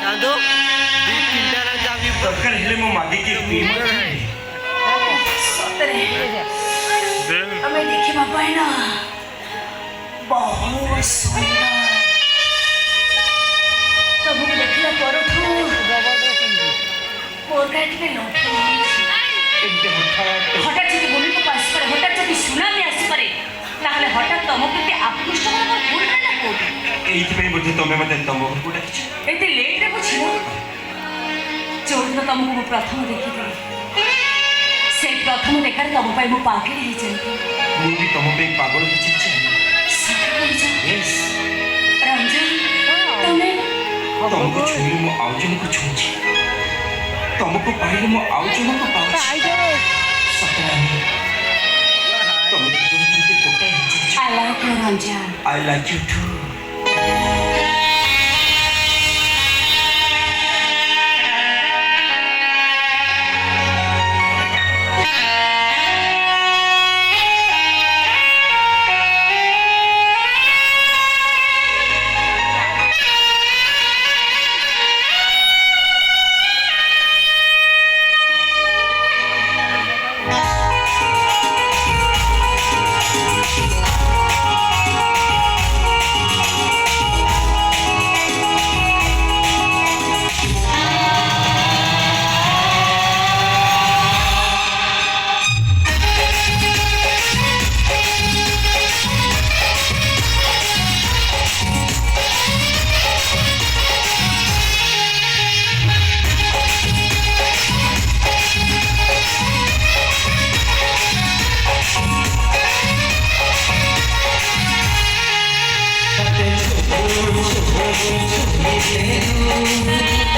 चांदो दी तीनटा रात जाबी दरकार हेले मो मागिकी सतरे हमें देखिबा पाए ना बहुत सुंदर तुमको देखला परठू मोर काटले लौटे एकदम हठात যদি ভূমিকম্প আসি পারে হঠাৎ যদি সুনামি আসি পারে তাহলে হঠাৎ তমকে আকৃষ্ট হওয়ার ভুলটা না কোটি এইথিপাই बोधे तमे मते तम घरको डाकिछ एते लेट रे बुझियो जोदिन तमको मु प्रथम देखिଥିଲି से प्रथम देखार तम पाई मु पागल हो जाती मु भी तम पे पागल हो छिछि यस रंजन तमे तमको छुई मु आउ जन को छुछि तमको पाइले मु आउ जन को पाउछि सतरानी तम जन के कोटा I like you Ranjan I like you too Thank you.